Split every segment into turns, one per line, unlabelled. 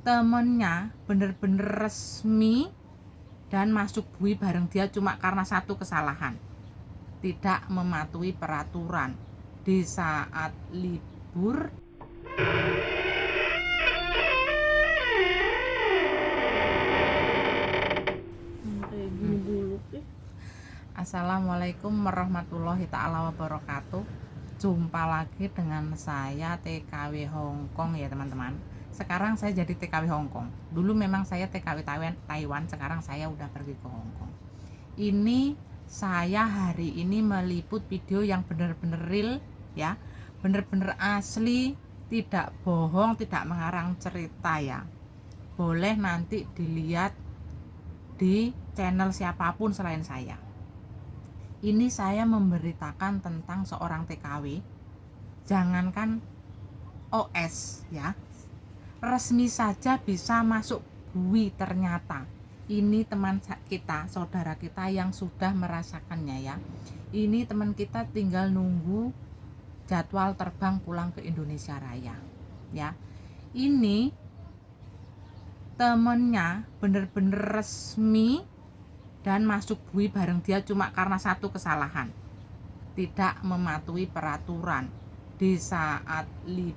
temennya bener-bener resmi dan masuk bui bareng dia cuma karena satu kesalahan, tidak mematuhi peraturan di saat libur.
Kayak gini dulu
Assalamualaikum warahmatullahi ta'ala wabarakatuh. Jumpa lagi dengan saya TKW Hongkong ya teman-teman. Sekarang saya jadi TKW Hongkong. Dulu memang saya TKW Taiwan, sekarang saya udah pergi ke Hongkong. Ini saya hari ini meliput video yang bener-bener real ya, bener-bener asli, tidak bohong, tidak mengarang cerita ya. Boleh nanti dilihat di channel siapapun selain saya. Ini saya memberitakan tentang seorang TKW, jangankan OS ya, resmi saja bisa masuk bui ternyata. Ini teman kita, saudara kita yang sudah merasakannya ya. Ini teman kita tinggal nunggu jadwal terbang pulang ke Indonesia Raya ya. Ini temennya bener-bener resmi dan masuk bui bareng dia cuma karena satu kesalahan, tidak mematuhi peraturan di saat libur.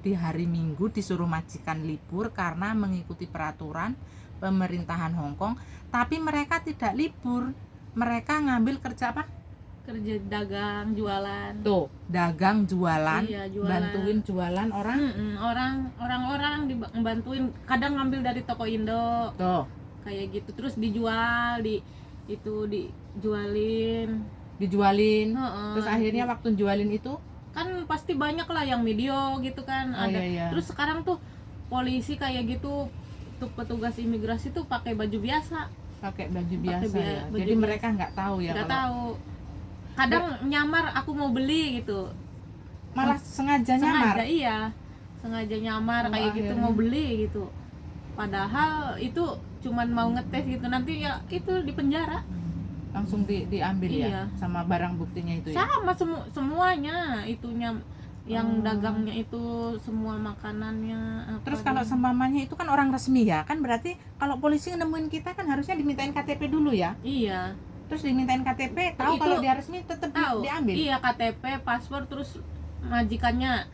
Di hari Minggu disuruh majikan libur karena mengikuti peraturan pemerintahan Hongkong, tapi mereka tidak libur, mereka ngambil kerja apa?
kerja dagang jualan
Tuh, dagang jualan,
iya, jualan.
bantuin jualan orang.
Orang-orang dibantuin, kadang ngambil dari toko Indo
Tuh,
kayak gitu, terus dijual dijualin.
Terus akhirnya waktu jualin itu
Kan pasti banyak lah yang video gitu kan. Ada.
iya.
Terus sekarang tuh polisi kayak gitu, tuh petugas imigrasi tuh pakai baju biasa.
pakai baju biasa ya.
baju
Jadi
biasa.
mereka nggak tahu ya,
Nggak
kalau
tahu. Kadang nyamar aku mau beli gitu.
malah sengaja nyamar.
Sengaja nyamar kayak gitu,
akhirnya
mau beli gitu. Padahal itu cuman mau ngetes gitu, nanti ya itu di penjara.
Langsung diambil ya
Iya.
sama barang buktinya itu ya.
Sama semuanya itunya, yang dagangnya itu semua makanannya apa.
Terus kalau seumpamanya itu kan orang resmi ya, kan berarti kalau polisi nemuin kita kan harusnya dimintain KTP dulu ya.
Iya,
Terus dimintain KTP, tahu
Itu
kalau dia resmi tetap
tahu.
diambil.
Iya, KTP, paspor, terus majikannya.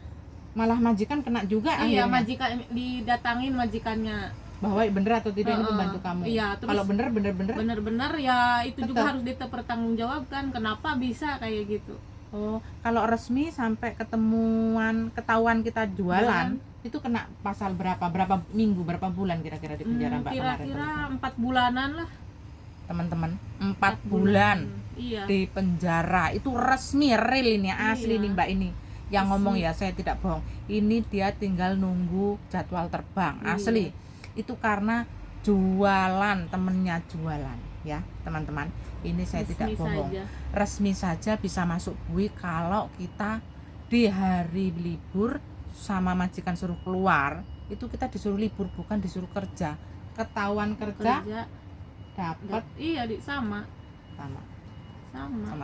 Malah majikan kena juga
Iya,
akhirnya.
majikan didatangin majikannya.
Bahwa bener atau tidak ini
Heeh.
pembantu kamu.
Iya, terus
kalau bener
bener-bener ya itu juga
Tetap.
harus dipertanggungjawabkan kenapa bisa kayak gitu.
Oh, kalau resmi sampai ketahuan kita jualan, itu kena pasal berapa minggu, berapa bulan kira-kira di penjara Mbak?
Kira-kira 4 bulanan lah.
Teman-teman, 4 bulan
Iya.
di penjara. Itu resmi, real ini, asli
Iya.
nih Mbak ini. Yang
Resmi.
ngomong ya, saya tidak bohong. Ini dia tinggal nunggu jadwal terbang,
Iya.
asli. Itu karena jualan, temennya jualan ya teman-teman. Ini saya
Resmi
tidak bohong
saja.
Resmi saja bisa masuk bui kalau kita di hari libur sama majikan suruh keluar, itu kita disuruh libur, bukan disuruh kerja. Ketahuan kerja dapat
sama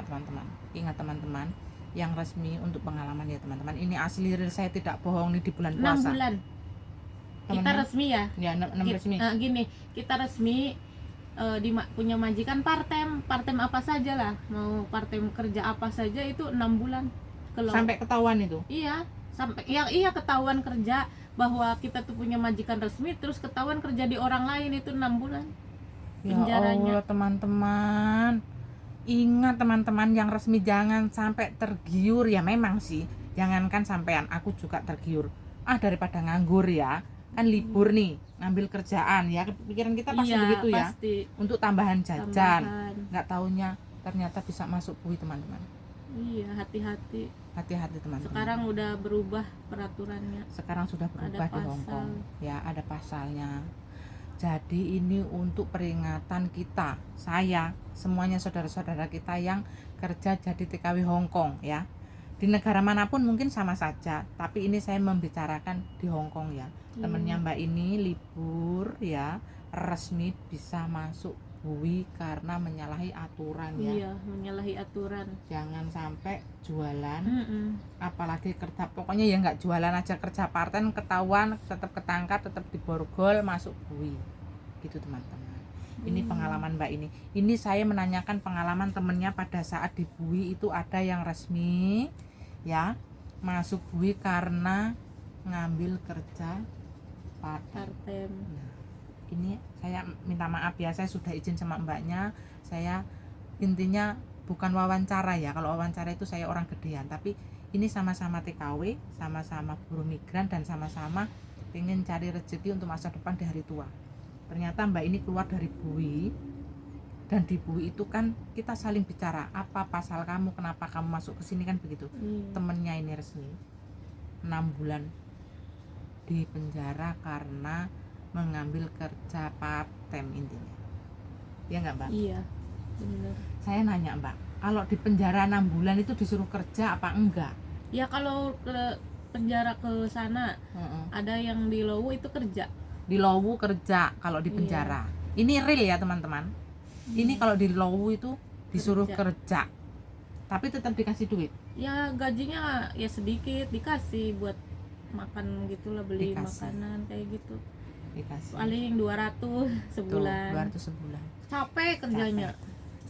teman-teman. Ingat teman-teman, yang resmi untuk pengalaman ya teman-teman. Ini asli real, saya tidak bohong nih, di bulan
6
puasa.
bulan kita
Teman-teman,
resmi ya.
ya 6 resmi.
Gini, kita resmi punya majikan part-time apa saja lah, mau part-time kerja apa saja itu 6 bulan.
Sampai ketahuan itu.
Iya, sampai ketahuan kerja bahwa kita tuh punya majikan resmi, terus ketahuan kerja di orang lain itu 6 bulan penjaranya.
Ya Allah teman-teman, ingat teman-teman, yang resmi jangan sampai tergiur ya. Memang sih, jangankan sampean, aku juga tergiur. Daripada nganggur ya, kan libur nih, ngambil kerjaan ya, pikiran kita pasti begitu ya,
pasti.
untuk tambahan jajan. Nggak taunya ternyata bisa masuk bui teman-teman.
Iya, hati-hati
teman-teman.
Sekarang udah berubah peraturannya.
Sekarang sudah berubah
Ada
di Hongkong ya, ada pasalnya. Jadi ini untuk peringatan kita, saya, semuanya saudara-saudara kita yang kerja jadi TKW Hongkong ya. Di negara manapun mungkin sama saja, tapi ini saya membicarakan di Hongkong ya. Temennya Mbak ini libur ya, resmi bisa masuk bui karena menyalahi aturan ya.
Iya, menyalahi aturan.
Jangan sampai jualan,
Mm-mm.
apalagi kerja, pokoknya ya nggak jualan aja, kerja parten ketahuan, tetap ketangkap, tetap diborgol, masuk bui gitu teman-teman. Ini pengalaman Mbak ini saya menanyakan pengalaman temennya pada saat di bui itu ada yang resmi ya masuk bui karena ngambil kerja parten.
Partem.
Nah, ini saya minta maaf ya, saya sudah izin sama mbaknya, saya intinya bukan wawancara ya, kalau wawancara itu saya orang gedean, tapi ini sama-sama TKW, sama-sama buruh migran, dan sama-sama ingin cari rezeki untuk masa depan di hari tua. Ternyata mbak ini keluar dari bui, dan di bui itu kan kita saling bicara, apa pasal kamu, kenapa kamu masuk ke sini, kan begitu. Temennya ini resmi 6 bulan di penjara karena mengambil kerja part-time intinya. Ya enggak, Mbak?
Iya, benar.
Saya nanya, Mbak, kalau di penjara 6 bulan itu disuruh kerja apa enggak?
Ya kalau ke penjara ke sana ada yang di Lowu itu kerja.
Di Lowu kerja kalau di penjara. Ini real ya, teman-teman. Ini kalau di Lowu itu disuruh kerja. Tapi tetap dikasih duit.
Ya gajinya ya sedikit, dikasih buat makan gitulah, beli makanan kayak gitu.
Dikasih
Paling 200 sebulan.
200 sebulan.
Capek kerjanya.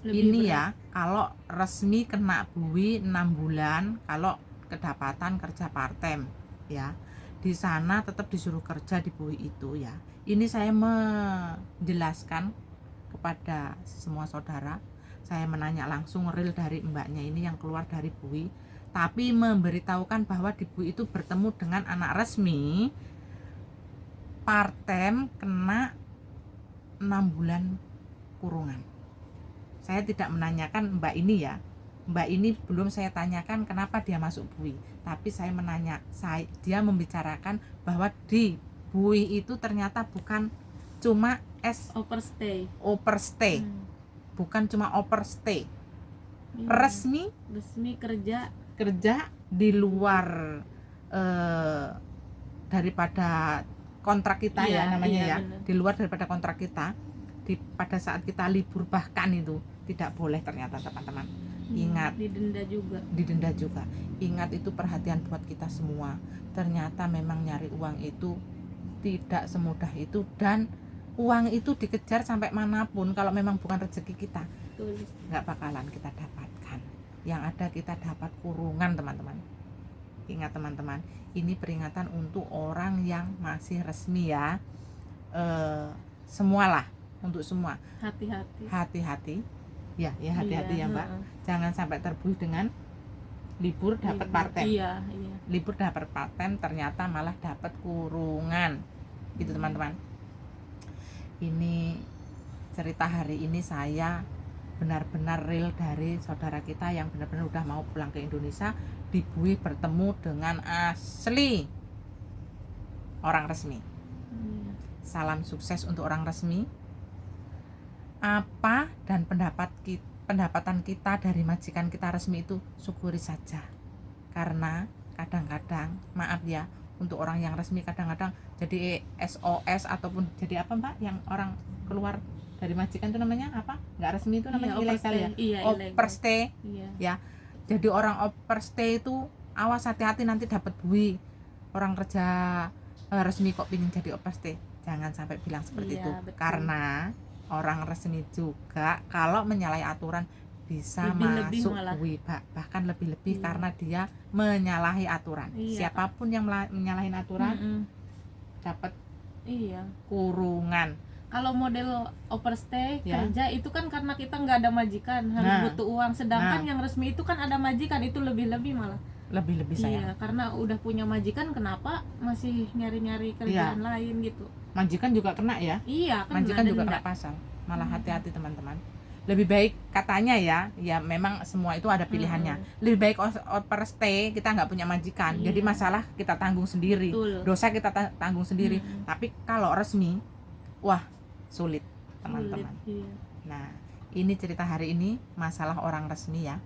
Ini ya, kalau resmi kena bui 6 bulan, kalau kedapatan kerja part-time ya. Di sana tetap disuruh kerja di bui itu ya. Ini saya menjelaskan kepada semua saudara. Saya menanya langsung real dari mbaknya ini yang keluar dari bui, tapi memberitahukan bahwa di bui itu bertemu dengan anak resmi part-time kena 6 bulan kurungan. Saya tidak menanyakan mbak ini ya, mbak ini belum saya tanyakan kenapa dia masuk bui, tapi saya menanya, dia membicarakan bahwa di bui itu ternyata bukan cuma overstay. Bukan cuma overstay, resmi kerja di luar daripada kontrak kita ya namanya ya, bener. Di luar daripada kontrak kita, pada saat kita libur bahkan itu tidak boleh ternyata, teman-teman. Ingat, didenda juga. Ingat, itu perhatian buat kita semua. Ternyata memang nyari uang itu tidak semudah itu, dan uang itu dikejar sampai manapun, kalau memang bukan rezeki kita nggak bakalan kita dapatkan. Yang ada kita dapat kurungan, teman-teman. Ingat, teman-teman, ini peringatan untuk orang yang masih resmi ya, semualah, untuk semua hati-hati ya, hati-hati ya Mbak. Jangan sampai terbuai dengan libur dapat part-time. Libur dapat part-time ternyata malah dapat kurungan gitu, teman-teman. Ini cerita hari ini saya benar-benar real dari saudara kita yang benar-benar udah mau pulang ke Indonesia, di bui bertemu dengan asli orang resmi. Salam sukses untuk orang resmi. Apa dan pendapatan kita dari majikan kita resmi itu syukuri saja, karena kadang-kadang, maaf ya, untuk orang yang resmi kadang-kadang jadi SOS ataupun jadi apa Mbak, yang orang keluar dari majikan itu namanya apa, nggak resmi itu namanya ilegal ya, overstay ya. Jadi orang overstay itu awas, hati-hati nanti dapat bui. Orang kerja resmi kok pingin jadi overstay, jangan sampai bilang seperti itu, betul. Karena orang resmi juga kalau menyalahi aturan bisa masuk bui, bahkan lebih-lebih karena dia menyalahi aturan. Siapapun yang menyalahi aturan dapat kurungan.
Kalau model overstay kerja itu kan karena kita nggak ada majikan, harus butuh uang. Sedangkan yang resmi itu kan ada majikan, itu lebih-lebih malah. Lebih-lebih saya. Karena udah punya majikan, kenapa masih nyari-nyari kerjaan lain gitu? Majikan juga kena ya? Iya, kan
majikan juga kena pasal. Malah hati-hati, teman-teman. Lebih baik katanya ya memang semua itu ada pilihannya. Lebih baik overstay, kita nggak punya majikan. Jadi masalah kita tanggung sendiri. Betul. Dosa kita tanggung sendiri. Tapi kalau resmi, wah, sulit, teman-teman. Nah, ini cerita hari ini masalah orang resmi ya.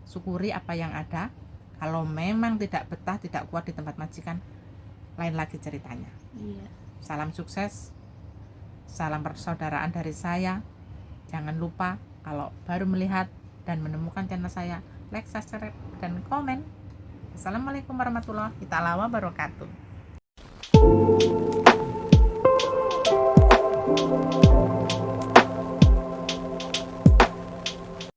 Syukuri apa yang ada. Kalau memang tidak betah, tidak kuat di tempat majikan, lain lagi ceritanya. Salam sukses, salam persaudaraan dari saya. Jangan lupa kalau baru melihat dan menemukan channel saya, like, subscribe, dan komen. Assalamualaikum warahmatullahi wabarakatuh.